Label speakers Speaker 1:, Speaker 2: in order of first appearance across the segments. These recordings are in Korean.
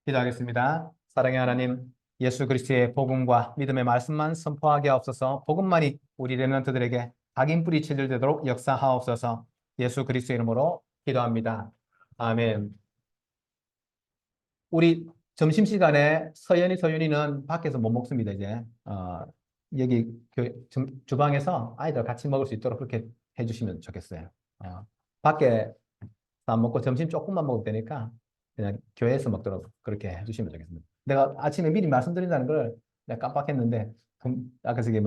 Speaker 1: 기도하겠습니다. 사랑의 하나님, 예수 그리스도의 복음과 믿음의 말씀만 선포하게 하옵소서. 복음만이 우리 렘넌트들에게 각인 뿌리 쳐들도록 역사하옵소서. 예수 그리스도의 이름으로 기도합니다. 아멘. 우리 점심시간에 서연이는 밖에서 못 먹습니다, 이제. 여기 주방에서 아이들 같이 먹을 수 있도록 그렇게 해주시면 좋겠어요. 밖에 안 먹고 점심 조금만 먹으면 되니까 그냥 교회에서 먹도록 그렇게 해주시면 좋겠습니다. 내가 아침에 미리 말씀드린다는 걸 내가 깜빡했는데, 아까 저기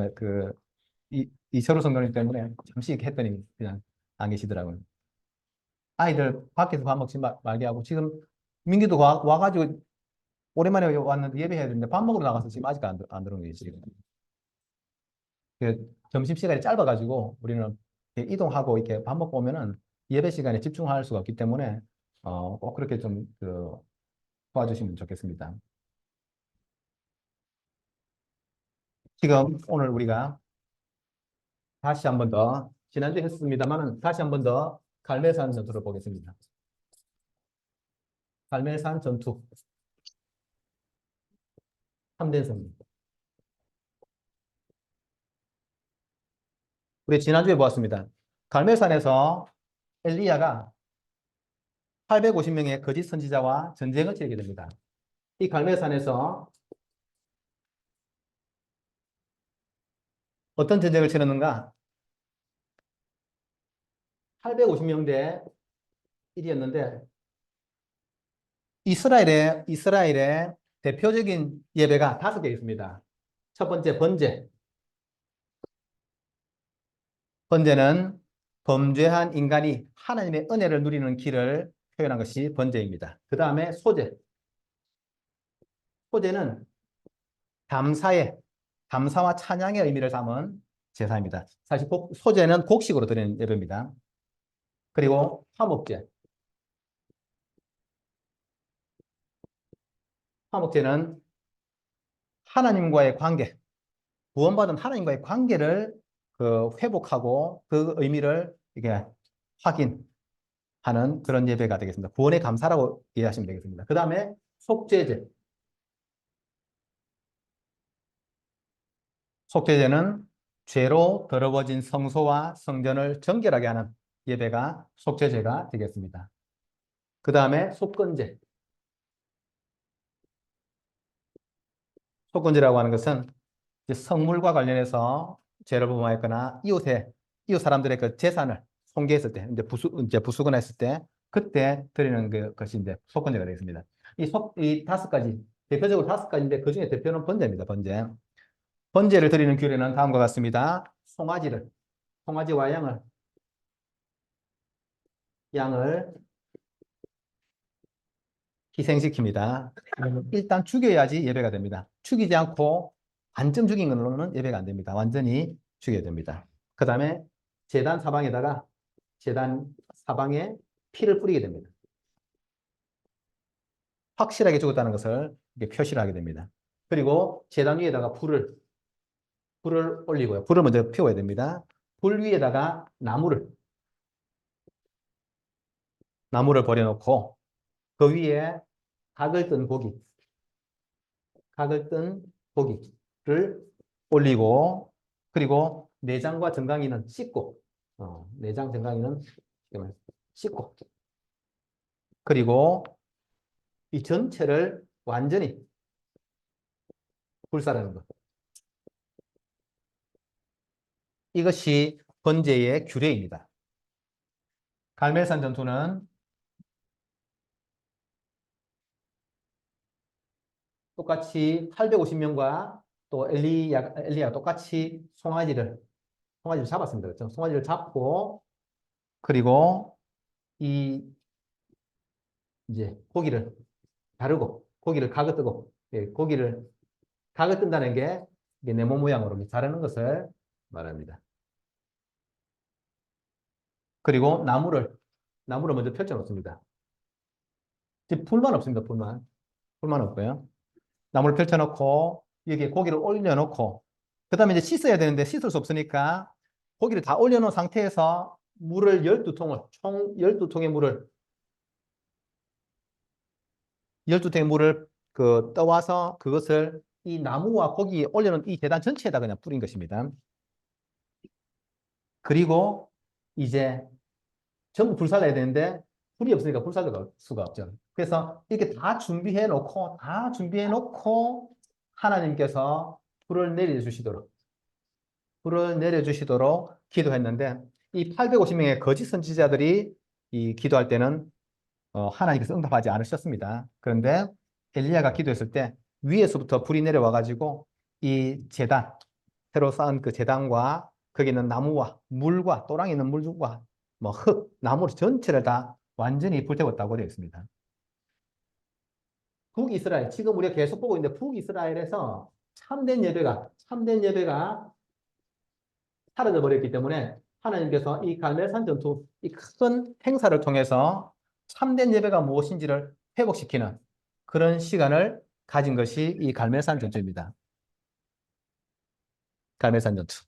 Speaker 1: 이철우 성도님 때문에 잠시 이렇게 했더니 그냥 안 계시더라고요. 아이들 밖에서 밥 먹지 말게 하고, 지금 민기도 와가지고 오랜만에 왔는데 예배해야 되는데 밥 먹으러 나가서 지금 아직 안 들어온 거예요, 지금. 점심시간이 짧아가지고 우리는 이렇게 이동하고 이렇게 밥 먹고 오면은 예배 시간에 집중할 수가 없기 때문에 꼭 그렇게 좀 도와주시면 좋겠습니다. 지금 오늘 우리가 다시 한번 더, 지난주에 했습니다만 다시 한번 더 갈멜산 전투를 보겠습니다. 갈멜산 전투 3대성입니다. 우리 지난주에 보았습니다. 갈멜산에서 엘리야가 850명의 거짓 선지자와 전쟁을 치르게 됩니다. 이 갈멜산에서 어떤 전쟁을 치르는가? 850명 대 1이었는데 이스라엘의 대표적인 예배가 5개 있습니다. 첫 번째 번제. 번제는 범죄한 인간이 하나님의 은혜를 누리는 길을 표현한 것이 번제입니다. 그 다음에 소제. 소제는 감사와 찬양의 의미를 담은 제사입니다. 사실 소제는 곡식으로 드리는 예배입니다. 그리고 화목제. 화목제는 하나님과의 관계, 구원받은 하나님과의 관계를 회복하고 그 의미를 이게 확인하는 그런 예배가 되겠습니다. 구원의 감사라고 이해하시면 되겠습니다. 그 다음에 속죄제. 속죄제는 죄로 더러워진 성소와 성전을 정결하게 하는 예배가 속죄제가 되겠습니다. 그 다음에 속건제. 속건제라고 하는 것은 성물과 관련해서 죄를 범하였거나 이웃 사람들의 그 재산을 손괴했을 때, 이제 부수거나 했을 때, 그때 드리는 것이 이제 속건제가 되겠습니다. 이 5가지, 대표적으로 5가지인데 그 중에 대표는 번제입니다, 번제. 번제를 드리는 규례는 다음과 같습니다. 송아지와 양을 희생시킵니다. 일단 죽여야지 예배가 됩니다. 죽이지 않고 반쯤 죽인 걸로는 예배가 안 됩니다. 완전히 죽여야 됩니다. 그 다음에 제단 사방에 피를 뿌리게 됩니다. 확실하게 죽었다는 것을 표시를 하게 됩니다. 그리고 제단 위에다가 불을 올리고요. 불을 먼저 피워야 됩니다. 불 위에다가 나무를 버려놓고 그 위에 각을 뜬 고기를 올리고, 그리고 내장과 정강이는 씻고, 내장 정강이는 씻고, 그리고 이 전체를 완전히 불사르는 것. 이것이 번제의 규례입니다. 갈멜산 전투는 똑같이 850명과 또 엘리야가 똑같이 송아지를 잡았습니다. 그렇죠? 송아지를 잡고, 그리고 이제 고기를 자르고, 고기를 각을 뜨고, 고기를 각을 뜬다는 게 네모 모양으로 자르는 것을 말합니다. 그리고 나무를 먼저 펼쳐 놓습니다. 불만 없습니다. 불만 없고요. 나무를 펼쳐 놓고 여기에 고기를 올려 놓고, 그 다음에 이제 씻어야 되는데 씻을 수 없으니까 고기를 다 올려 놓은 상태에서 물을 총 12통의 물을 12탱의 물을 그 떠와서 그것을 이 나무와 거기 올려놓은 이 제단 전체에다 그냥 뿌린 것입니다. 그리고 이제 전부 불살라야 되는데 불이 없으니까 불살릴 수가 없죠. 그래서 이렇게 다 준비해 놓고 하나님께서 불을 내려주시도록 기도했는데 이 850명의 거짓 선지자들이 이 기도할 때는 하나님께서 응답하지 않으셨습니다. 그런데 엘리야가 기도했을 때 위에서부터 불이 내려와 가지고 이 제단, 새로 쌓은 그 제단과 거기 있는 나무와 물과 또랑에 있는 물과 뭐 흙, 나무 전체를 다 완전히 불태웠다고 되어 있습니다. 북이스라엘, 지금 우리가 계속 보고 있는데 북이스라엘에서 참된 예배가 사라져 버렸기 때문에 하나님께서 이 갈멜산 전투, 이 큰 행사를 통해서 참된 예배가 무엇인지를 회복시키는 그런 시간을 가진 것이 이 갈멜산 전투입니다. 갈멜산 전투.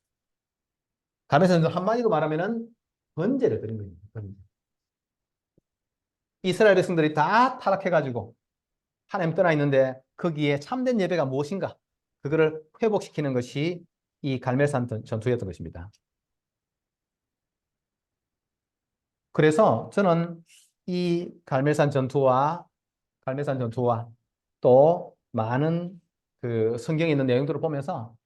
Speaker 1: 갈멜산 전투 한마디로 말하면은 번제를 드린 겁니다. 번제. 이스라엘 백성들이 다 타락해가지고 하나님 떠나 있는데 거기에 참된 예배가 무엇인가? 그거를 회복시키는 것이 이 갈멜산 전투였던 것입니다. 그래서 저는 이 갈멜산 전투와 또 많은 그 성경에 있는 내용들을 보면서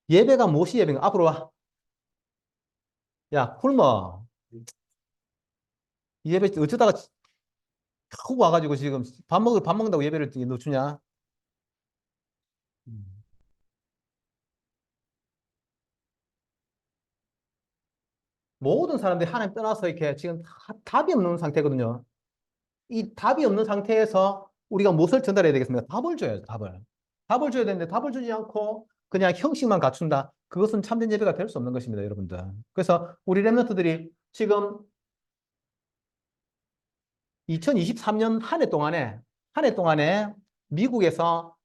Speaker 1: 예배가 무엇이 예배인가? 앞으로 와. 야, 굶어. 예배 어쩌다가 하고 와가지고 지금 밥 먹는다고 예배를 너 주냐? 음. 모든 사람들이 하나님 떠나서 이렇게 지금 답이 없는 상태거든요. 이 답이 없는 상태에서 우리가 무엇을 전달해야 되겠습니까? 답을 줘야죠, 답을. 답을 줘야 되는데 답을 주지 않고 그냥 형식만 갖춘다. 그것은 참된 예배가 될 수 없는 것입니다, 여러분들. 그래서 우리 랩런트들이 지금 2023년 한 해 동안에 미국에서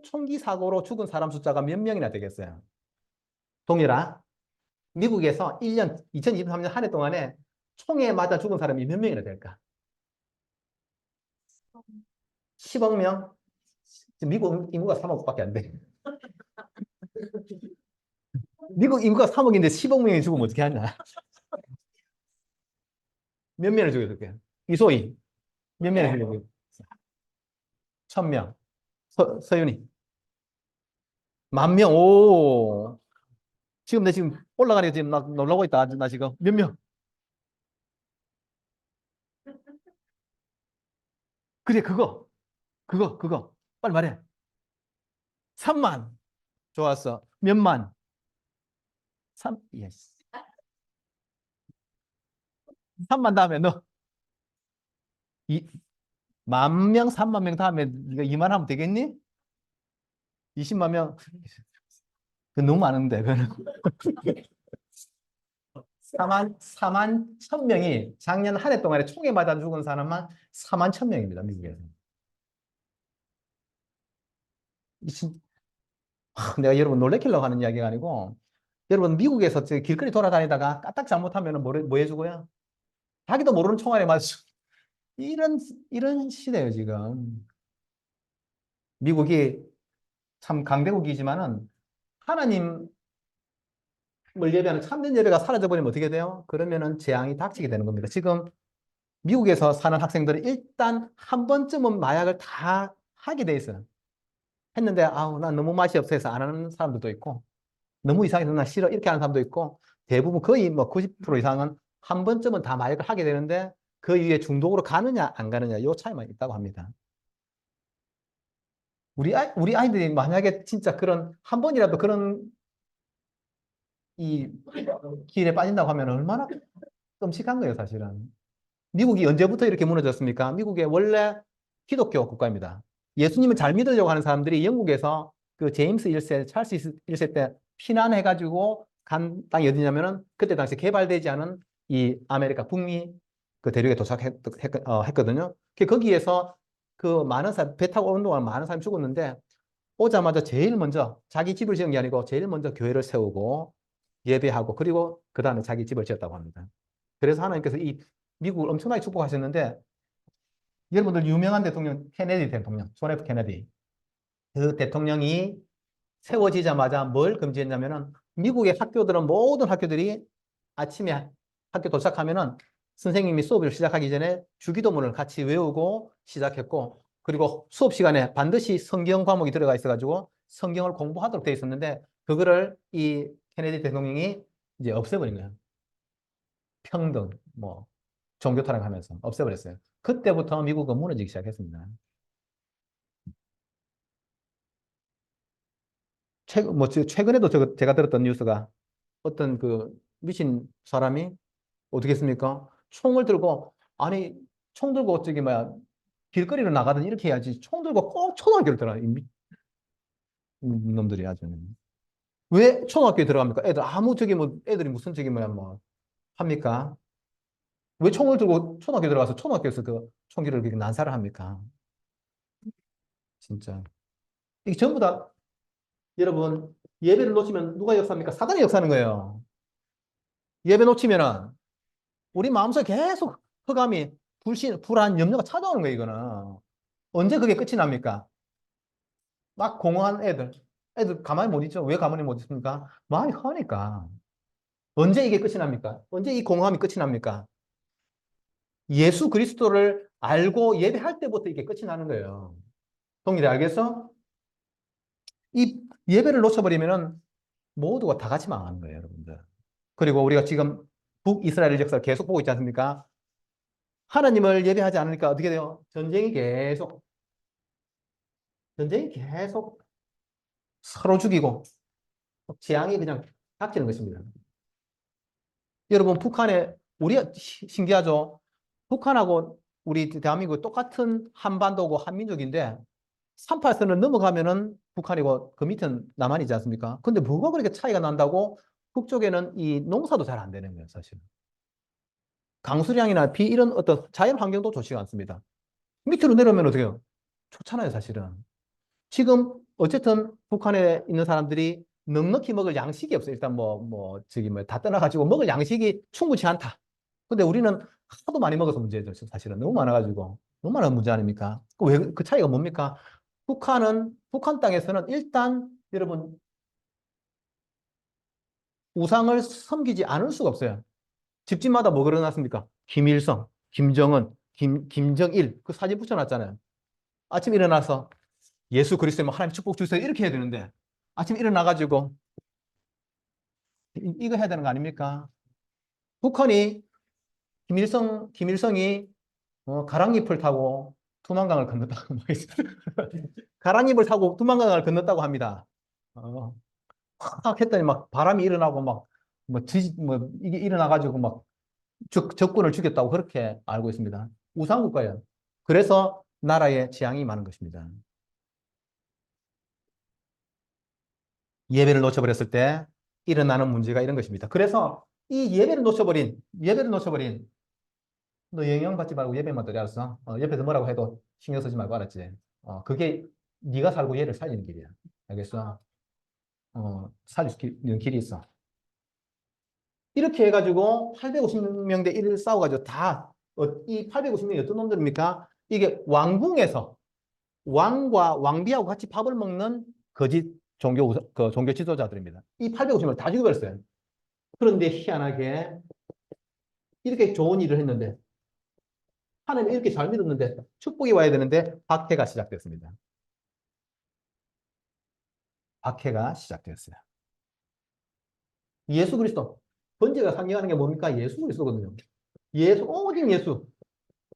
Speaker 1: 총기 사고로 죽은 사람 숫자가 몇 명이나 되겠어요? 동일아, 미국에서 2023년 한 해 동안에 총에 맞아 죽은 사람이 몇 명이나 될까? 10억 명? 미국 인구가 3억밖에 안 돼. 미국 인구가 3억인데 10억 명이 죽으면 어떻게 하냐? 몇 명을 죽였을게요? 이소희, 몇 명을 죽였어요? 1000명. 서윤이, 10,000명. 오. 지금 내 지금 올라가니까 지금 나 놀라고 있다. 나 지금 몇 명? 그래, 그거. 빨리 말해. 3만. 좋았어. 몇만? 3, 3만 다음에 너, 이, 10,000명, 3만 명 다음에 네가 2만 하면 되겠니? 20만 명. 그 너무 많은데, 그거는. 4만 1,000명이 작년 한 해 동안에 총에 맞아 죽은 사람만 4만 1,000명입니다, 미국에서. 내가 여러분 놀래키려고 하는 이야기가 아니고, 여러분 미국에서 길거리 돌아다니다가 까딱 잘못하면 뭐 해주고요? 자기도 모르는 총알에 맞아. 이런 시대예요, 지금. 미국이 참 강대국이지만은 하나님을 예배하는 참된 예배가 사라져버리면 어떻게 돼요? 그러면은 재앙이 닥치게 되는 겁니다. 지금 미국에서 사는 학생들은 일단 한 번쯤은 마약을 다 하게 돼 있어요. 했는데, 아우, 난 너무 맛이 없어서 안 하는 사람들도 있고, 너무 이상해서 나 싫어. 이렇게 하는 사람도 있고, 대부분 거의 뭐 90% 이상은 한 번쯤은 다 마약을 하게 되는데, 그 이후에 중독으로 가느냐, 안 가느냐, 요 차이만 있다고 합니다. 우리 아이들이 만약에 진짜 그런, 한 번이라도 그런 이 길에 빠진다고 하면 얼마나 끔찍한 거예요, 사실은. 미국이 언제부터 이렇게 무너졌습니까? 미국의 원래 기독교 국가입니다. 예수님을 잘 믿으려고 하는 사람들이 영국에서 그 제임스 1세, 찰스 1세 때 피난해가지고 간 땅이 어디냐면은 그때 당시 개발되지 않은 이 아메리카 북미 그 대륙에 도착했거든요. 거기에서 그 많은 사람, 배 타고 오는 동안 많은 사람이 죽었는데 오자마자 제일 먼저 자기 집을 지은 게 아니고 제일 먼저 교회를 세우고 예배하고 그리고 그 다음에 자기 집을 지었다고 합니다. 그래서 하나님께서 이 미국을 엄청나게 축복하셨는데 여러분들 유명한 대통령 케네디 대통령, 존 F 케네디. 그 대통령이 세워지자마자 뭘 금지했냐면은 미국의 학교들은 모든 학교들이 아침에 학교 도착하면은 선생님이 수업을 시작하기 전에 주기도문을 같이 외우고 시작했고, 그리고 수업 시간에 반드시 성경 과목이 들어가 있어가지고 성경을 공부하도록 되어 있었는데, 그거를 이 케네디 대통령이 이제 없애버린 거예요. 평등, 뭐 종교 타락하면서 없애버렸어요. 그때부터 미국은 무너지기 시작했습니다. 최근에도 제가 들었던 뉴스가 어떤 그 미친 사람이 어떻게 했습니까? 총을 들고, 아니, 총 들고 저기 뭐야, 길거리로 나가든 이렇게 해야지. 총 들고 꼭 초등학교를 들어가. 놈들이 아주. 왜 초등학교에 들어갑니까? 애들 아무 저기 뭐 애들이 무슨 저기 뭐야 뭐 합니까? 왜 총을 들고 초등학교 들어가서 초등학교에서 그 총기를 그렇게 난사를 합니까? 진짜. 이게 전부 다 여러분, 예배를 놓치면 누가 역사합니까? 사단이 역사하는 거예요. 예배 놓치면은 우리 마음속에 계속 흑암이, 불안, 염려가 찾아오는 거예요, 이거는. 언제 그게 끝이 납니까? 막 공허한 애들 가만히 못 있죠. 왜 가만히 못 있습니까? 마음이 허니까. 언제 이게 끝이 납니까? 언제 이 공허함이 끝이 납니까? 예수 그리스도를 알고 예배할 때부터 이게 끝이 나는 거예요. 동일해, 알겠어? 이 예배를 놓쳐버리면은 모두가 다 같이 망하는 거예요, 여러분들. 그리고 우리가 지금 북이스라엘 역사를 계속 보고 있지 않습니까? 하나님을 예배하지 않으니까 어떻게 돼요? 전쟁이 계속 서로 죽이고 재앙이 그냥 닥치는 것입니다. 여러분, 우리 신기하죠? 북한하고 우리 대한민국 똑같은 한반도고 한민족인데 38선을 넘어가면은 북한이고 그 밑은 남한이지 않습니까? 근데 뭐가 그렇게 차이가 난다고? 북쪽에는 이 농사도 잘 안 되는 거예요, 사실. 강수량이나 비 이런 어떤 자연 환경도 좋지가 않습니다. 밑으로 내려오면 어떻게 해요? 좋잖아요, 사실은. 지금 어쨌든 북한에 있는 사람들이 넉넉히 먹을 양식이 없어요. 일단 저기 다 떠나가지고 먹을 양식이 충분치 않다. 근데 우리는 하도 많이 먹어서 문제죠. 사실은 너무 많아가지고 너무 많은 문제 아닙니까? 그 차이가 뭡니까? 북한 땅에서는 일단 여러분 우상을 섬기지 않을 수가 없어요. 집집마다 뭐 그려놨습니까? 김일성, 김정은, 김정일 그 사진 붙여놨잖아요. 아침 일어나서 예수 그리스도의 하나님 축복 주세요 이렇게 해야 되는데 아침 일어나가지고 이거 해야 되는 거 아닙니까? 북한이 김일성이 가랑잎을 타고 두만강을 건넜다고 가랑잎을 타고 두만강을 건넜다고 합니다. 확 했더니 막 바람이 일어나고 이게 일어나가지고 막 적군을 죽였다고 그렇게 알고 있습니다. 우상국가예요. 그래서 나라에 재앙이 많은 것입니다. 예배를 놓쳐버렸을 때 일어나는 문제가 이런 것입니다. 그래서 이 예배를 놓쳐버린 너 영향 받지 말고 예배만 드려 알았어? 옆에서 뭐라고 해도 신경 쓰지 말고 알았지? 그게 네가 살고 얘를 살리는 길이야. 알겠어? 살릴 수 있는 길이 있어. 이렇게 해가지고 850명 대 1을 싸워가지고 이 850명이 어떤 놈들입니까? 이게 왕궁에서 왕과 왕비하고 같이 밥을 먹는 거짓 종교 지도자들입니다. 이 850명을 다 죽여버렸어요. 그런데 희한하게 이렇게 좋은 일을 했는데 하나님 이렇게 잘 믿었는데 축복이 와야 되는데 박해가 시작됐습니다. 박해가 시작되었어요. 예수 그리스도. 번제가 상징하는 게 뭡니까? 예수 그리스도거든요.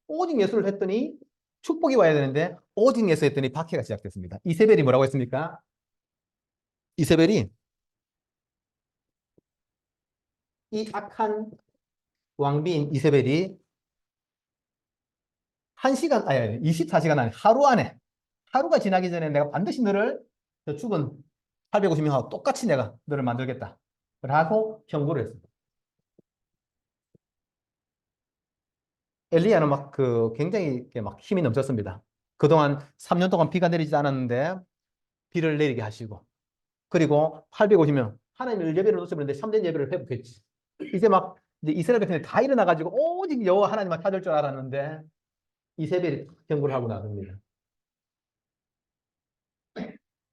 Speaker 1: 오직 예수를 했더니 축복이 와야 되는데 오직 예수 했더니 박해가 시작됐습니다. 이세벨이 뭐라고 했습니까? 이세벨이 이 악한 왕비인 이세벨이 1시간, 아니, 24시간 안에 하루가 지나기 전에 내가 반드시 너를 저 죽은 850명하고 똑같이 내가 너를 만들겠다. 라고 경고를 했습니다. 엘리야는 굉장히 막 힘이 넘쳤습니다. 그동안 3년 동안 비가 내리지 않았는데 비를 내리게 하시고, 그리고 850명, 하나님의 예배를 놓쳐버렸는데 3대 예배를 회복했지. 이제 이스라엘 백성이 다 일어나가지고 오직 여호와 하나님만 찾을 줄 알았는데 이세벨이 경고를 하고 나섭니다.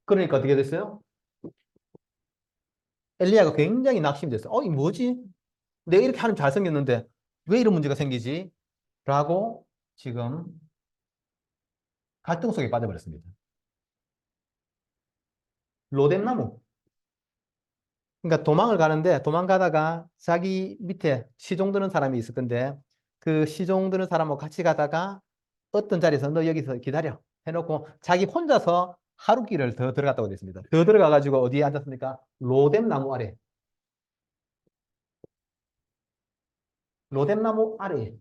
Speaker 1: 그러니까 어떻게 됐어요? 엘리야가 굉장히 낙심됐어요. 이 뭐지? 내가 이렇게 하면 잘생겼는데 왜 이런 문제가 생기지? 라고 지금 갈등 속에 빠져버렸습니다. 로뎀나무. 그러니까 도망을 가는데 도망가다가 자기 밑에 시종 드는 사람이 있을 건데 그 시종 드는 사람하고 같이 가다가 어떤 자리에서 너 여기서 기다려 해놓고 자기 혼자서 하루길을 더 들어갔다고 되어 있습니다. 더 들어가가지고 어디에 앉았습니까? 로뎀나무 아래. 로뎀나무 아래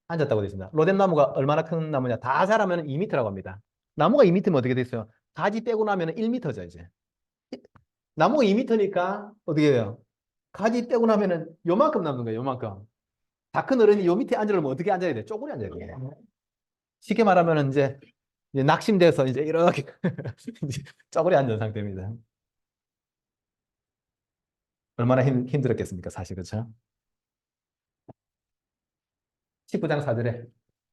Speaker 1: 앉았다고 되어 있습니다. 로뎀나무가 얼마나 큰 나무냐? 다 자라면 2m라고 합니다. 나무가 2m면 어떻게 됐어요? 가지 빼고 나면 1m죠, 이제. 나무가 2m니까 어떻게 해요? 가지 떼고 나면은 요만큼 남는 거예요, 요만큼. 다 큰 어른이 요 밑에 앉으려면 어떻게 앉아야 돼? 쪼그려 앉아야 돼요. 쉽게 말하면 이제 낙심돼서 이제 이렇게 이제 쪼그려 앉은 상태입니다. 얼마나 힘들었겠습니까, 사실, 그렇죠? 19장 4절에,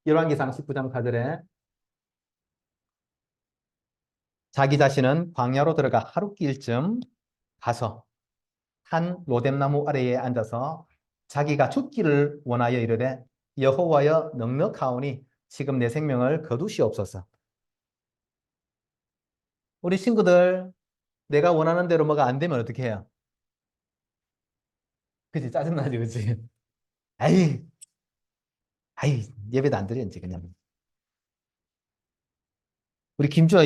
Speaker 1: 열왕기상 19장 4절에 자기 자신은 광야로 들어가 하루길쯤 가서 한 로뎀나무 아래에 앉아서 자기가 죽기를 원하여 이르되 여호와여 넉넉하오니 지금 내 생명을 거두시옵소서. 우리 친구들 내가 원하는 대로 뭐가 안 되면 어떻게 해요? 그치 짜증나지 그치? 아이 아이 예배도 안 드려 이제 그냥 우리 김주아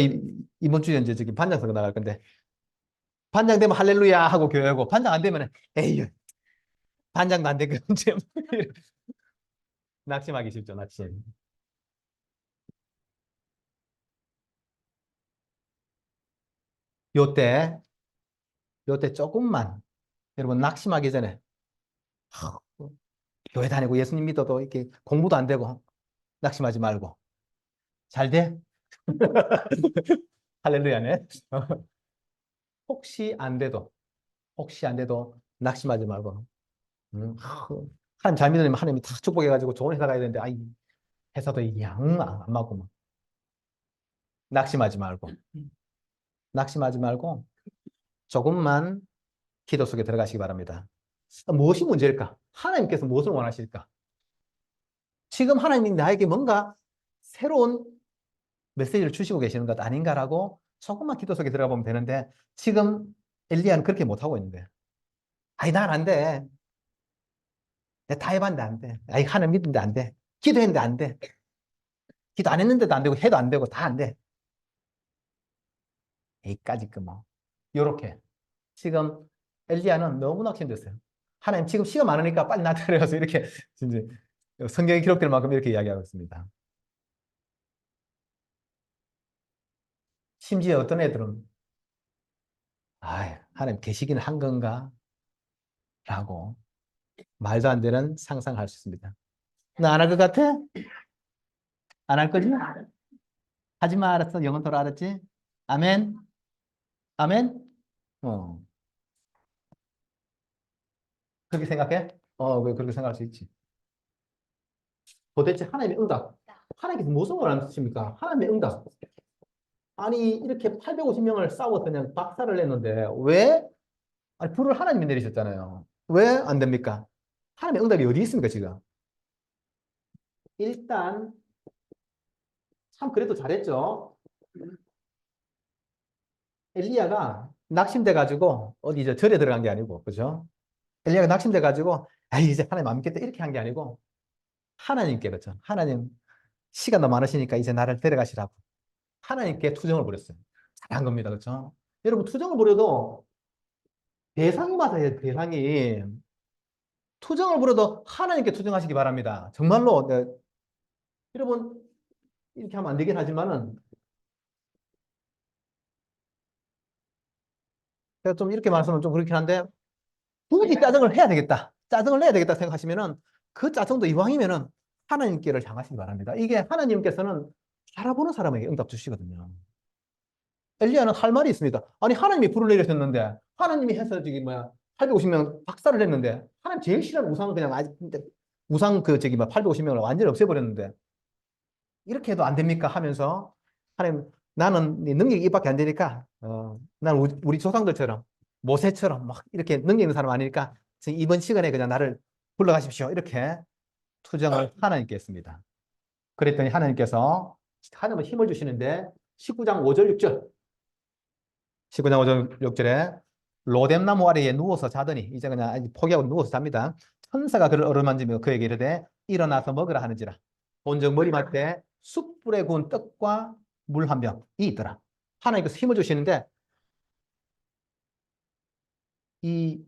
Speaker 1: 이번 주에 이제 저기 반장 선거 나갈 건데 반장 되면 할렐루야 하고 교회하고 반장 안 되면 에이 반장도 안 되고 이제 낙심하기 쉽죠 낙심. 요때 요때 조금만 여러분 낙심하기 전에 교회 다니고 예수님 믿어도 이렇게 공부도 안 되고 낙심하지 말고 잘 돼? 할렐루야네. 혹시 안 돼도 혹시 안 돼도 낙심하지 말고 하나님 잘 믿으면 하나님이 다 축복해가지고 좋은 회사 가야 되는데 아이 회사도 양 안 맞고 막 낙심하지 말고 낙심하지 말고 조금만 기도 속에 들어가시기 바랍니다. 무엇이 문제일까? 하나님께서 무엇을 원하실까? 지금 하나님이 나에게 뭔가 새로운 메시지를 주시고 계시는 것 아닌가라고 조금만 기도 속에 들어가 보면 되는데 지금 엘리야는 그렇게 못하고 있는데 아이 난 안 돼. 내가 다 해봤는데 안 돼. 아이 하나님 믿는데 안 돼. 기도했는데 안 돼. 기도 안 했는데도 안 되고 해도 안 되고 다 안 돼. 에이까짓 그 뭐. 요렇게. 지금 엘리야는 너무 낙심됐어요. 하나님 지금 시간 많으니까 빨리 나타내서 이렇게 이제 성경에 기록될 만큼 이렇게 이야기하고 있습니다. 심지어 어떤 애들은 하나님 계시긴 한 건가? 라고 말도 안 되는 상상할 수 있습니다. 나 안 할 것 같아? 안 할 거지? 하지 마, 알았어. 영원토록 알았지? 아멘? 아멘? 어, 그렇게 생각해? 왜 그렇게 생각할 수 있지? 도대체 하나님의 응답. 하나님께서 무슨 원하십니까? 하나님의 응답. 아니, 이렇게 850명을 싸워서 그냥 박살을 냈는데, 왜? 아니, 불을 하나님이 내리셨잖아요. 왜 안 됩니까? 하나님의 응답이 어디 있습니까, 지금? 일단, 참 그래도 잘했죠. 엘리야가 낙심돼가지고, 어디 저 절에 들어간 게 아니고, 그죠? 엘리야가 낙심돼가지고, 이제 하나님 안 믿겠다, 이렇게 한 게 아니고, 하나님께, 그죠? 하나님, 시간 너무 많으시니까 이제 나를 데려가시라고. 하나님께 투정을 부렸어요. 잘한 겁니다. 그렇죠? 여러분 투정을 부려도 대상이 맞아야 대상이. 투정을 부려도 하나님께 투정하시기 바랍니다. 정말로 여러분 이렇게 하면 안 되긴 하지만은 제가 좀 이렇게 말씀은 좀 그렇긴 한데 굳이 짜증을 해야 되겠다. 짜증을 내야 되겠다 생각하시면은 그 짜증도 이왕이면은 하나님께를 향하시기 바랍니다. 이게 하나님께서는 알아보는 사람에게 응답 주시거든요. 엘리야는 할 말이 있습니다. 아니 하나님이 불을 내리셨는데 하나님이 해서 저기 뭐야 850명 박살을 냈는데 하나님 제일 싫어하는 우상을 그냥 아직 우상 그 저기 뭐 850명을 완전히 없애버렸는데 이렇게 해도 안 됩니까? 하면서 하나님, 나는 네 능력이 이밖에 안 되니까 나는 우리 조상들처럼 모세처럼 막 이렇게 능력 있는 사람 아니니까 지금 이번 시간에 그냥 나를 불러가십시오. 이렇게 투정을 하나님께 했습니다. 그랬더니 하나님께서 하나님은 힘을 주시는데 19장 5절 6절 19장 5절 6절에 로뎀나무 아래에 누워서 자더니 이제 그냥 포기하고 누워서 잡니다. 천사가 그를 어루만지며 그에게 이르되 일어나서 먹으라 하는지라. 본즉 머리맡에 숯불에 구운 떡과 물 한 병이 있더라. 하나님께서 힘을 주시는데 이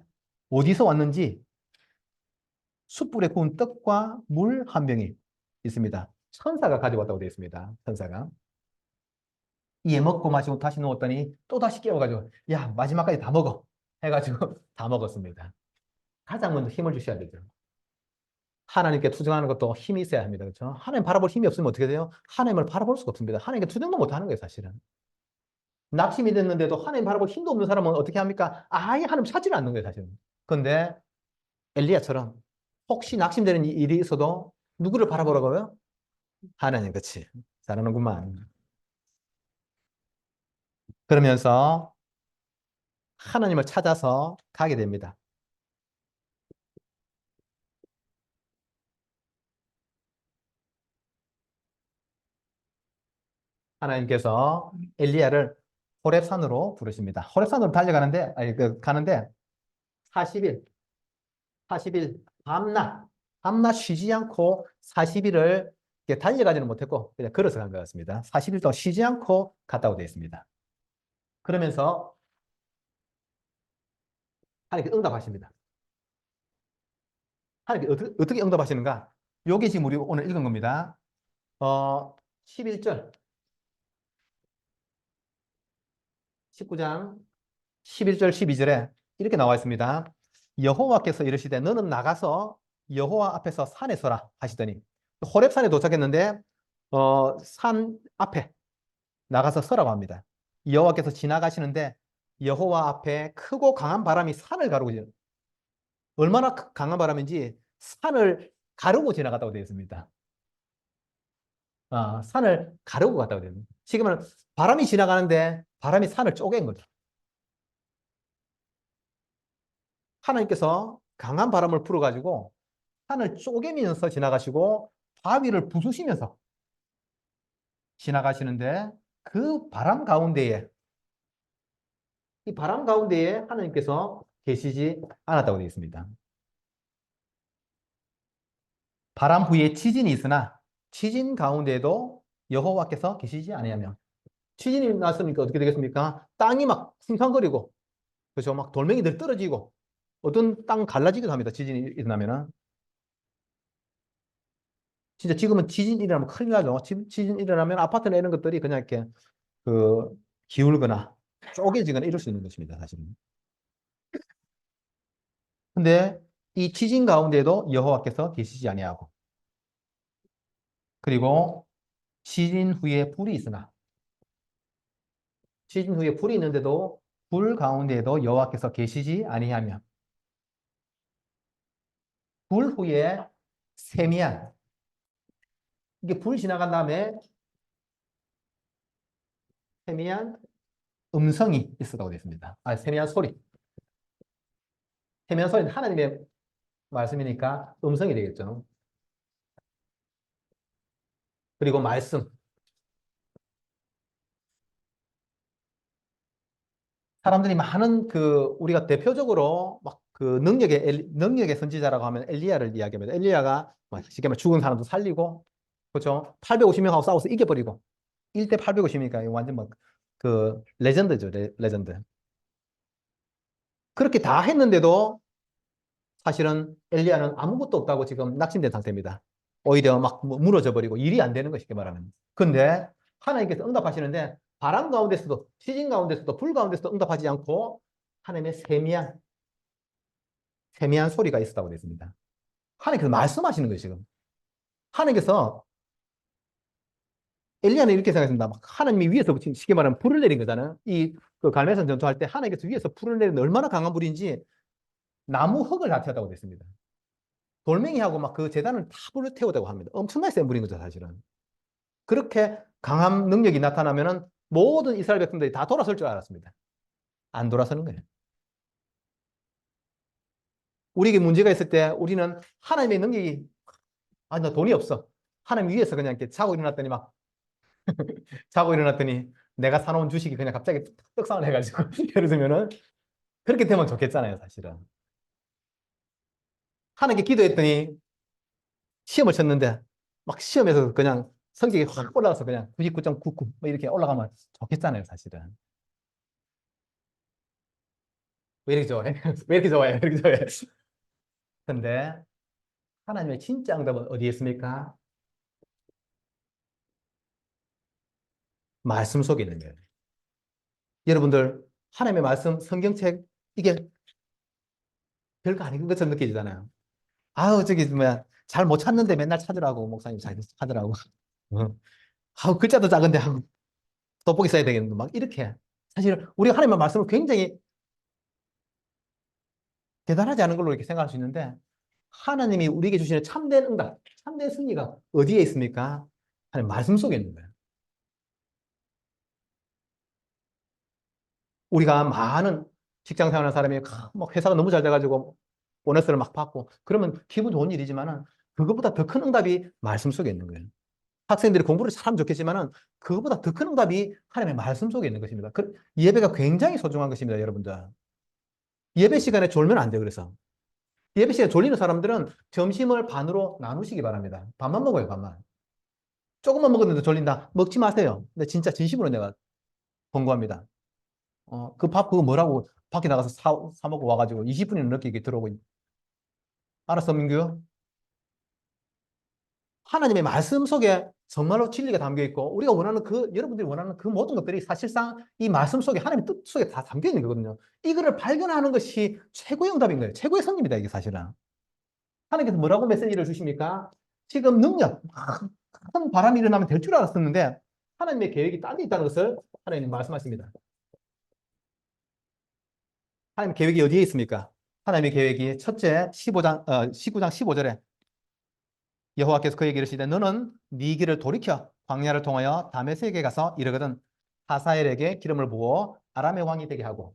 Speaker 1: 어디서 왔는지 숯불에 구운 떡과 물 한 병이 있습니다. 천사가 가져왔다고 되어 있습니다. 천사가. 이에 먹고 마시고 다시 누웠더니 또 다시 깨워가지고 야 마지막까지 다 먹어 해가지고 다 먹었습니다. 가장 먼저 힘을 주셔야 되죠. 하나님께 투정하는 것도 힘이 있어야 합니다. 그렇죠? 하나님 바라볼 힘이 없으면 어떻게 돼요? 하나님을 바라볼 수가 없습니다. 하나님께 투정도 못하는 거예요, 사실은. 낙심이 됐는데도 하나님 바라볼 힘도 없는 사람은 어떻게 합니까? 아예 하나님 찾지를 않는 거예요, 사실은. 그런데 엘리야처럼 혹시 낙심되는 일이 있어도 누구를 바라보라고요? 하나님, 그치? 잘하는구만. 그러면서 하나님을 찾아서 가게 됩니다. 하나님께서 엘리야를 호렙산으로 부르십니다. 호렙산으로 달려가는데, 아니, 가는데 40일, 40일 밤낮 쉬지 않고 40일을 달려가지는 못했고, 그냥 걸어서 간 것 같습니다. 40일 동안 쉬지 않고 갔다고 되어 있습니다. 그러면서 하나님께 응답하십니다. 하나님께 어떻게 응답하시는가? 요게 지금 우리 오늘 읽은 겁니다. 11절, 19장 11절, 12절에 이렇게 나와 있습니다. 여호와께서 이르시되 너는 나가서 여호와 앞에서 산에 서라 하시더니 호렙산에 도착했는데 산 앞에 나가서 서라고 합니다. 여호와께서 지나가시는데 여호와 앞에 크고 강한 바람이 산을 가르고 얼마나 강한 바람인지 산을 가르고 지나갔다고 되어 있습니다. 산을 가르고 갔다고 되어 있습니다. 지금은 바람이 지나가는데 바람이 산을 쪼갠 거죠. 하나님께서 강한 바람을 불어가지고 산을 쪼개면서 지나가시고 바위를 부수시면서 지나가시는데 그 바람 가운데에 이 바람 가운데에 하나님께서 계시지 않았다고 되어 있습니다. 바람 후에 지진이 있으나 지진 가운데에도 여호와께서 계시지 아니하며 지진이 났으니까 어떻게 되겠습니까? 땅이 막 쿵쾅거리고 그렇죠? 막 돌멩이들 떨어지고 어떤 땅 갈라지기도 합니다. 지진이 일어나면은 진짜 지금은 지진 일어나면 큰일 나죠. 지진 일어나면 아파트 내는 것들이 그냥 이렇게 그 기울거나 쪼개지거나 이럴 수 있는 것입니다. 사실은. 근데 이 지진 가운데도 여호와께서 계시지 아니하고 그리고 지진 후에 불이 있으나 지진 후에 불이 있는데도 불 가운데에도 여호와께서 계시지 아니하며 불 후에 세미한 이게 불 지나간 다음에 세미한 음성이 있었다고 되어 있습니다. 세미한 소리. 세미한 소리는 하나님의 말씀이니까 음성이 되겠죠. 그리고 말씀. 사람들이 많은 우리가 대표적으로 막 능력의 선지자라고 하면 엘리야를 이야기합니다. 엘리야가 쉽게 말해 죽은 사람도 살리고, 그렇죠? 850명하고 싸워서 이겨버리고, 1대 850이니까 완전 레전드죠, 레전드. 그렇게 다 했는데도 사실은 엘리야는 아무것도 없다고 지금 낙심된 상태입니다. 오히려 막 무너져 버리고 일이 안 되는 거 쉽게 말하면. 근데 하나님께서 응답하시는데 바람 가운데서도 시진 가운데서도 불 가운데서도 응답하지 않고 하나님의 세미한 소리가 있었다고 되어 있습니다. 하나님께서 말씀하시는 거예요, 지금. 하나님께서 엘리야는 이렇게 생각했습니다. 막 하나님이 위에서 쉽게 말하면 불을 내린 거잖아요. 갈멜산 전투할 때 하나님께서 위에서 불을 내리는 얼마나 강한 불인지 나무 흙을 다 태웠다고 되어 있습니다. 돌멩이하고 막 그 재단을 다 불을 태우다고 합니다. 엄청나게 센 불인 거죠, 사실은. 그렇게 강한 능력이 나타나면은 모든 이스라엘 백성들이 다 돌아설 줄 알았습니다. 안 돌아서는 거예요. 우리에게 문제가 있을 때 우리는 하나님의 능력이, 아, 나 돈이 없어. 하나님 위에서 그냥 이렇게 자고 일어났더니 내가 사놓은 주식이 그냥 갑자기 떡상을 해가지고 예를 들면은 그렇게 되면 좋겠잖아요, 사실은. 하나님께 기도했더니 시험을 쳤는데 막 시험에서 그냥 성적이 확 올라가서 그냥 99.99 뭐 이렇게 올라가면 좋겠잖아요, 사실은. 왜 이렇게 좋아해? 왜 이렇게 좋아해? 왜 이렇게 좋아해? 근데 하나님의 진짜 응답은 어디에 있습니까? 말씀 속에 있는 거예요. 여러분들, 하나님의 말씀, 성경책, 이게 별거 아닌 것처럼 느껴지잖아요. 아우, 저기, 뭐야, 잘 못 찾는데 맨날 찾으라고, 목사님 잘 찾으라고. 어. 아우, 글자도 작은데, 아우, 돋보기 써야 되겠는데, 막 이렇게. 사실, 우리가 하나님의 말씀을 굉장히 대단하지 않은 걸로 이렇게 생각할 수 있는데, 하나님이 우리에게 주시는 참된 응답, 참된 승리가 어디에 있습니까? 하나님 말씀 속에 있는 거예요. 우리가 많은 직장 생활하는 사람이 막 회사가 너무 잘 돼가지고 보너스를 막 받고 그러면 기분 좋은 일이지만은 그것보다 더 큰 응답이 말씀 속에 있는 거예요. 학생들이 공부를 잘하면 좋겠지만은 그것보다 더 큰 응답이 하나님의 말씀 속에 있는 것입니다. 예배가 굉장히 소중한 것입니다, 여러분들. 예배 시간에 졸면 안 돼요, 그래서. 예배 시간에 졸리는 사람들은 점심을 반으로 나누시기 바랍니다. 밥만 먹어요, 밥만. 조금만 먹었는데 졸린다. 먹지 마세요. 근데 진짜 진심으로 내가 권고합니다. 그 밥 그거 뭐라고 밖에 나가서 사 먹고 와가지고 20분이나 넘게 이렇게 들어오고 알았어, 민규? 하나님의 말씀 속에 정말로 진리가 담겨 있고 우리가 원하는 여러분들이 원하는 그 모든 것들이 사실상 이 말씀 속에 하나님의 뜻 속에 다 담겨 있는 거거든요. 이거를 발견하는 것이 최고의 응답인 거예요. 최고의 선입니다, 이게 사실은. 하나님께서 뭐라고 메시지를 주십니까? 지금 능력, 큰 바람이 일어나면 될 줄 알았었는데 하나님의 계획이 딴 데 있다는 것을 하나님 말씀하십니다. 하나님의 계획이 어디에 있습니까? 하나님의 계획이 첫째 19장 15절에 여호와께서 그에게 이르시되 너는 네 길을 돌이켜 광야를 통하여 다메섹에 가서 이르거든 하사엘에게 기름을 부어 아람의 왕이 되게 하고.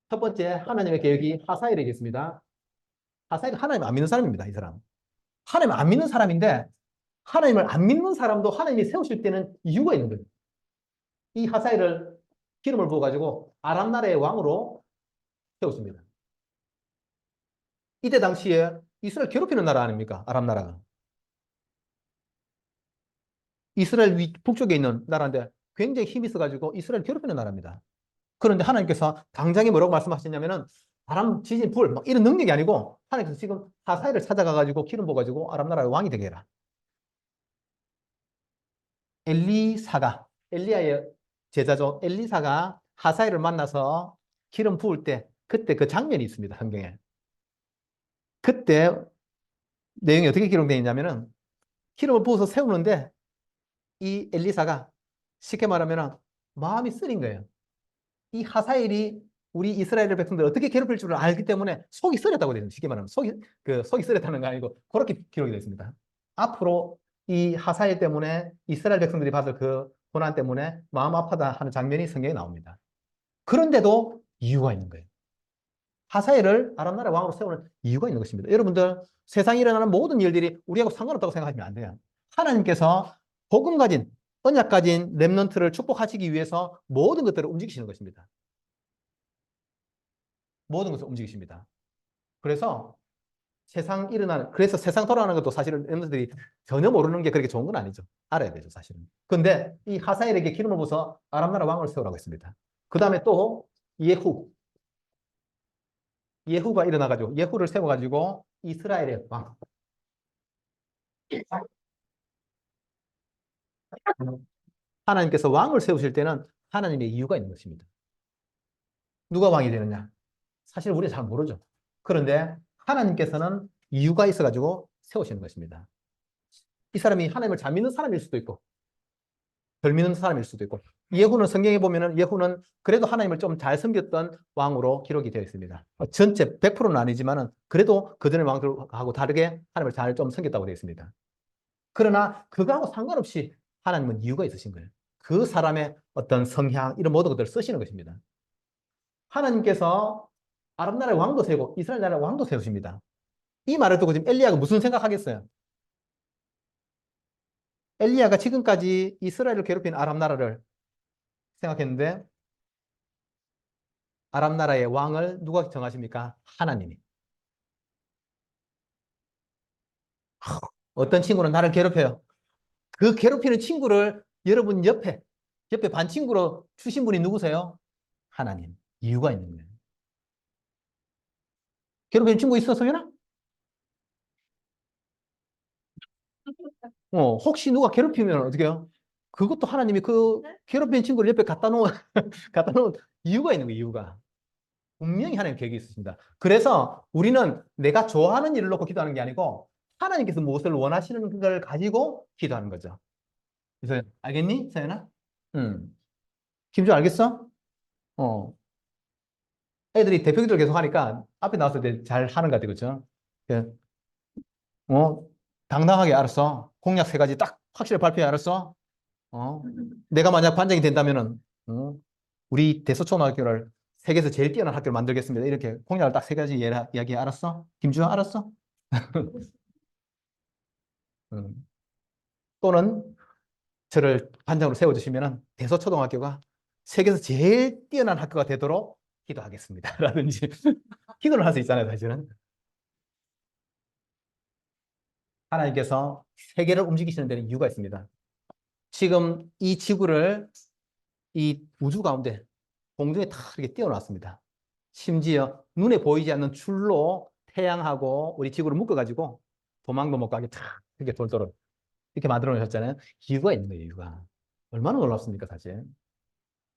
Speaker 1: 첫 번째 하나님의 계획이 하사엘에게 있습니다. 하사엘은 하나님 안 믿는 사람입니다. 이 사람 하나님 안 믿는 사람인데 하나님을 안 믿는 사람도 하나님이 세우실 때는 이유가 있는 거예요. 이 하사엘을 기름을 부어 가지고 아람 나라의 왕으로 세웠습니다. 이때 당시에 이스라엘 괴롭히는 나라 아닙니까? 아람 나라가. 이스라엘 북쪽에 있는 나라인데 굉장히 힘이 있어가지고 이스라엘 괴롭히는 나라입니다. 그런데 하나님께서 당장에 뭐라고 말씀하셨냐면은 바람, 지진, 불, 막 이런 능력이 아니고 하나님께서 지금 하사엘을 찾아가가지고 기름 부어가지고 아람 나라의 왕이 되게 해라. 엘리야의 제자죠. 엘리사가 하사엘을 만나서 기름 부을 때 그때 그 장면이 있습니다. 성경에. 그때 내용이 어떻게 기록되어 있냐면은 기름을 부어서 세우는데 이 엘리사가 쉽게 말하면 마음이 쓰린 거예요. 이 하사엘이 우리 이스라엘 백성들 어떻게 괴롭힐 줄을 알기 때문에 속이 쓰렸다고 되어 있습니다. 쉽게 말하면 속이 쓰렸다는 거 아니고 그렇게 기록이 되어 있습니다. 앞으로 이 하사엘 때문에 이스라엘 백성들이 받을 그 고난 때문에 마음 아파다 하는 장면이 성경에 나옵니다. 그런데도 이유가 있는 거예요. 하사엘을 아람 나라 왕으로 세우는 이유가 있는 것입니다. 여러분들 세상에 일어나는 모든 일들이 우리하고 상관없다고 생각하시면 안 돼요. 하나님께서 복음 가진 언약 가진 렘넌트를 축복하시기 위해서 모든 것들을 움직이시는 것입니다. 모든 것을 움직이십니다. 그래서 그래서 세상 돌아가는 것도 사실은 렘넌트들이 전혀 모르는 게 그렇게 좋은 건 아니죠. 알아야 되죠, 사실은. 근데 이 하사엘에게 기름을 부어서 아람 나라 왕을 세우라고 했습니다. 그 다음에 또 예후가 일어나가지고 예후를 세워가지고 이스라엘의 왕. 하나님께서 왕을 세우실 때는 하나님의 이유가 있는 것입니다. 누가 왕이 되느냐? 사실 우리는 잘 모르죠. 그런데 하나님께서는 이유가 있어가지고 세우시는 것입니다. 이 사람이 하나님을 잘 믿는 사람일 수도 있고 덜 믿는 사람일 수도 있고 예후는 성경에 보면은 예후는 그래도 하나님을 좀 잘 섬겼던 왕으로 기록이 되어 있습니다. 전체 100%는 아니지만은 그래도 그전의 왕들하고 다르게 하나님을 잘 좀 섬겼다고 되어 있습니다. 그러나 그거하고 상관없이 하나님은 이유가 있으신 거예요. 그 사람의 어떤 성향, 이런 모든 것들을 쓰시는 것입니다. 하나님께서 아랍 나라의 왕도 세우고 이스라엘 나라의 왕도 세우십니다. 이 말을 듣고 지금 엘리야가 무슨 생각하겠어요? 엘리야가 지금까지 이스라엘을 괴롭힌 아랍 나라를 생각했는데 아랍 나라의 왕을 누가 정하십니까? 하나님이. 어떤 친구는 나를 괴롭혀요. 그 괴롭히는 친구를 여러분 옆에 반 친구로 주신 분이 누구세요? 하나님. 이유가 있는 거예요. 괴롭히는 친구 있어, 소연아? 혹시 누가 괴롭히면 어떻게 해요? 그것도 하나님이 그 괴롭히는 친구를 옆에 갖다 놓은 이유가 있는 거예요, 이유가. 분명히 하나님 계획이 있으십니다. 그래서 우리는 내가 좋아하는 일을 놓고 기도하는 게 아니고 하나님께서 무엇을 원하시는 걸 가지고 기도하는 거죠. 그래서 알겠니, 서연아? 응. 김주 알겠어? 어. 애들이 대표기도를 계속 하니까 앞에 나와서 이제 잘 하는 것 같아, 그죠? 예. 어, 당당하게 알았어. 공약 세 가지 딱 확실히 발표해 알았어. 어, 내가 만약 반장이 된다면은, 우리 대서초등학교를 세계에서 제일 뛰어난 학교를 만들겠습니다. 이렇게 공약을 딱 세 가지 이야기 알았어? 김주영 알았어? 음. 또는 저를 반장으로 세워주시면은 대서초등학교가 세계에서 제일 뛰어난 학교가 되도록 기도하겠습니다. 라든지 기도를 할 수 있잖아요, 사실은. 하나님께서 세계를 움직이시는 데는 이유가 있습니다. 지금 이 지구를 이 우주 가운데 공중에 다 이렇게 띄워놨습니다. 심지어 눈에 보이지 않는 줄로 태양하고 우리 지구를 묶어가지고 도망도 못 가게 탁 이렇게 돌도록 이렇게 만들어 놓으셨잖아요. 이유가 있는 거예요, 이유가. 얼마나 놀랍습니까, 사실.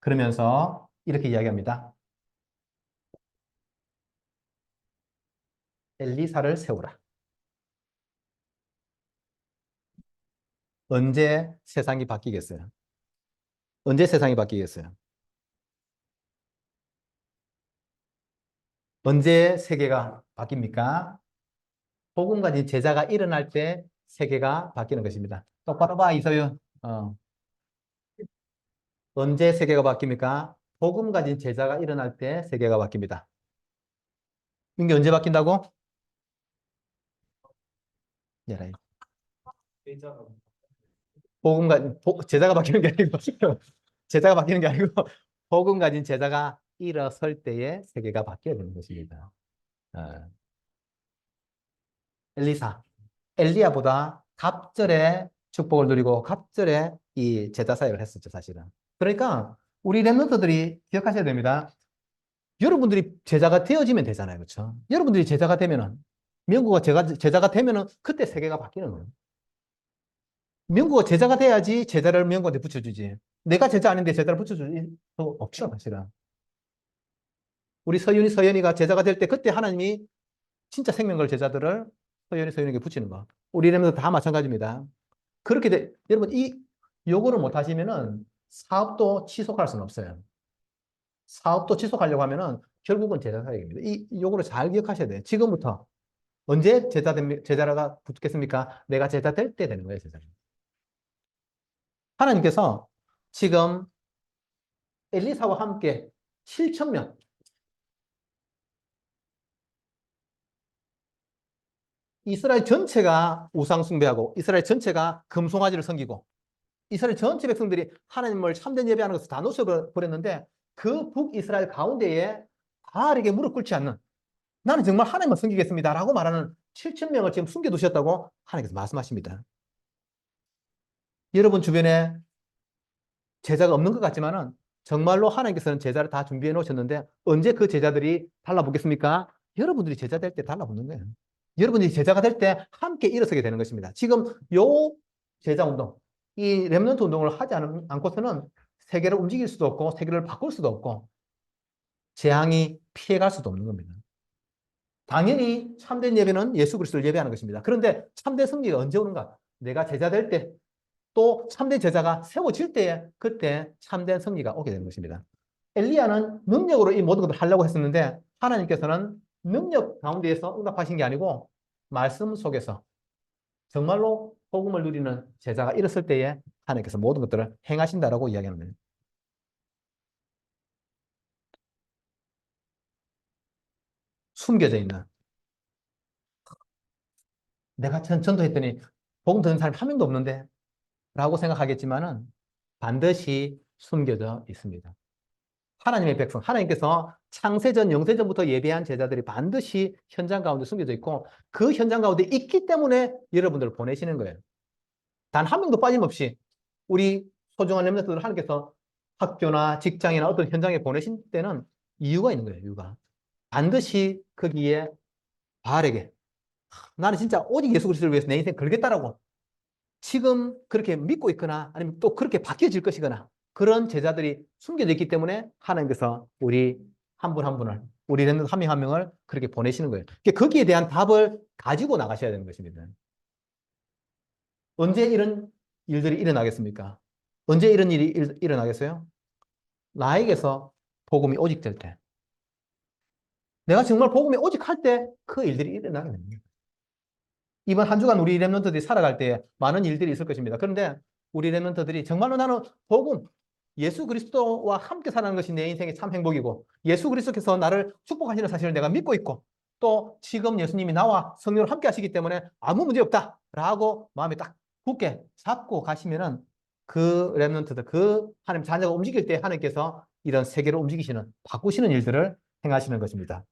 Speaker 1: 그러면서 이렇게 이야기합니다. 엘리사를 세우라. 언제 세상이 바뀌겠어요? 언제 세상이 바뀌겠어요? 언제 세계가 바뀝니까? 복음 가진 제자가 일어날 때 세계가 바뀌는 것입니다. 똑바로 봐, 이서윤. 언제 세계가 바뀝니까? 복음 가진 제자가 일어날 때 세계가 바뀝니다. 이게 언제 바뀐다고? 얘라. 제자가 바뀌는 게 아니고 제자가 바뀌는 게 아니고 복음 가진 제자가 일어설 때에 세계가 바뀌어야 되는 것입니다. 어. 엘리사, 엘리야보다 갑절에 축복을 누리고 갑절에 이 제자 사역을 했었죠, 사실은. 그러니까 우리 랩런트들이 기억하셔야 됩니다. 여러분들이 제자가 되어지면 되잖아요, 그렇죠? 여러분들이 제자가 되면은 명구가 제자가 되면은 그때 세계가 바뀌는 거예요. 명구가 제자가 돼야지 제자를 명구한테 붙여주지. 내가 제자 아닌데 제자를 붙여줄 수 없죠, 사실은. 우리 서연이가 제자가 될 때 그때 하나님이 진짜 생명 걸 제자들을 서연이에게 붙이는 거. 우리 랩런트 다 마찬가지입니다. 그렇게 여러분 요거를 못 하시면은 사업도 지속할 수는 없어요. 사업도 지속하려고 하면은 결국은 제자 사역입니다. 요거를 잘 기억하셔야 돼요. 지금부터 언제 제자가 붙겠습니까? 내가 제자 될 때 되는 거예요, 제자. 하나님께서 지금 엘리사와 함께 7천 명 이스라엘 전체가 우상 숭배하고 이스라엘 전체가 금송아지를 섬기고 이스라엘 전체 백성들이 하나님을 참된 예배하는 것을 다 놓쳐버렸는데 그 북이스라엘 가운데에 바알에게 무릎 꿇지 않는 나는 정말 하나님을 섬기겠습니다라고 말하는 7천 명을 지금 숨겨두셨다고 하나님께서 말씀하십니다. 여러분 주변에 제자가 없는 것 같지만은 정말로 하나님께서는 제자를 다 준비해 놓으셨는데 언제 그 제자들이 달라붙겠습니까? 여러분들이 제자 될 때 달라붙는 거예요. 여러분들이 제자가 될 때 함께 일어서게 되는 것입니다. 지금 요 제자 운동, 이 렘넌트 운동을 하지 않고서는 세계를 움직일 수도 없고 세계를 바꿀 수도 없고 재앙이 피해갈 수도 없는 겁니다. 당연히 참된 예배는 예수 그리스도를 예배하는 것입니다. 그런데 참된 승리가 언제 오는가? 내가 제자 될 때, 또 참된 제자가 세워질 때에 그때 참된 승리가 오게 되는 것입니다. 엘리야는 능력으로 이 모든 것을 하려고 했었는데 하나님께서는 능력 가운데에서 응답하신 게 아니고 말씀 속에서 정말로 복음을 누리는 제자가 일었을 때에 하나님께서 모든 것들을 행하신다라고 이야기하는 거예요. 숨겨져 있는. 내가 전도했더니 복음 듣는 사람이 한 명도 없는데 라고 생각하겠지만은 반드시 숨겨져 있습니다. 하나님의 백성, 하나님께서 창세전, 영세전부터 예배한 제자들이 반드시 현장 가운데 숨겨져 있고 그 현장 가운데 있기 때문에 여러분들을 보내시는 거예요. 단 한 명도 빠짐없이 우리 소중한 렘넌트들을 하나님께서 학교나 직장이나 어떤 현장에 보내신 때는 이유가 있는 거예요. 이유가. 반드시 거기에 바르게 나는 진짜 오직 예수 그리스도를 위해서 내 인생 걸겠다라고 지금 그렇게 믿고 있거나 아니면 또 그렇게 바뀌어질 것이거나 그런 제자들이 숨겨져 있기 때문에 하나님께서 우리 한 분 한 분을 우리 렘넌트 한 명 한 명을 그렇게 보내시는 거예요. 거기에 대한 답을 가지고 나가셔야 되는 것입니다. 언제 이런 일들이 일어나겠습니까? 언제 이런 일이 일어나겠어요? 나에게서 복음이 오직 될 때. 내가 정말 복음이 오직 할 때 그 일들이 일어나게 됩니다. 이번 한 주간 우리 렘넌트들이 살아갈 때 많은 일들이 있을 것입니다. 그런데 우리 렘넌트들이 정말로 나는 복음, 예수 그리스도와 함께 사는 것이 내 인생의 참 행복이고 예수 그리스도께서 나를 축복하시는 사실을 내가 믿고 있고 또 지금 예수님이 나와 성령을 함께 하시기 때문에 아무 문제 없다라고 마음에 딱 굳게 잡고 가시면은 그 렘넌트들, 그 하나님 자녀가 움직일 때 하나님께서 이런 세계를 움직이시는, 바꾸시는 일들을 행하시는 것입니다.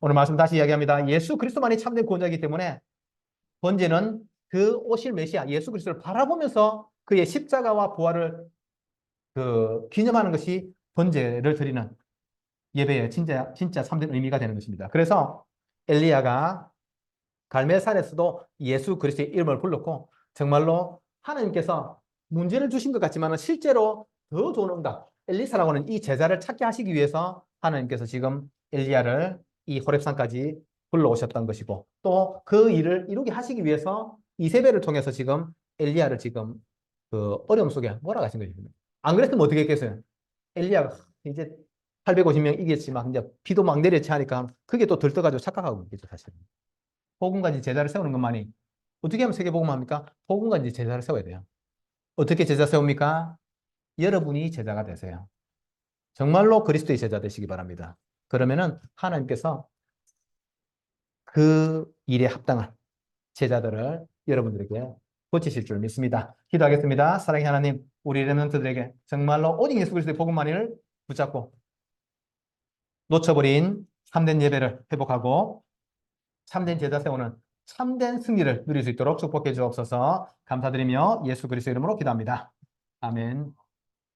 Speaker 1: 오늘 말씀 다시 이야기합니다. 예수 그리스도만이 참된 구원자이기 때문에 번제는 그 오실 메시아 예수 그리스도를 바라보면서 그의 십자가와 부활을 기념하는 것이 번제를 드리는 예배의 진짜 참된 의미가 되는 것입니다. 그래서 엘리야가 갈멜산에서도 예수 그리스도의 이름을 불렀고 정말로 하나님께서 문제를 주신 것 같지만 실제로 더 좋은 응답 엘리사라고 하는 이 제자를 찾게 하시기 위해서 하나님께서 지금 엘리야를 이 호렙산까지 불러오셨던 것이고 또 그 일을 이루게 하시기 위해서 이세벨을 통해서 지금 엘리야를 지금 그 어려움 속에 몰아가신 것입니다. 안 그랬으면 어떻게 했겠어요? 엘리야가 이제 850명 이겼지만 이제 비도 막 내리치 하니까 그게 또 들떠가지고 착각하고 있겠죠, 사실은. 복음 가진 제자를 세우는 것만이 어떻게 하면 세계복음 합니까? 복음 가진 제자를 세워야 돼요. 어떻게 제자 세웁니까? 여러분이 제자가 되세요. 정말로 그리스도의 제자 되시기 바랍니다. 그러면은 하나님께서 그 일에 합당한 제자들을 여러분들에게 고치실 줄 믿습니다. 기도하겠습니다. 사랑의 하나님, 우리 렘넌트들에게 정말로 오직 예수 그리스도의 복음만을 붙잡고 놓쳐버린 참된 예배를 회복하고 참된 제자 세우는 참된 승리를 누릴 수 있도록 축복해 주옵소서. 감사드리며 예수 그리스도 이름으로 기도합니다. 아멘.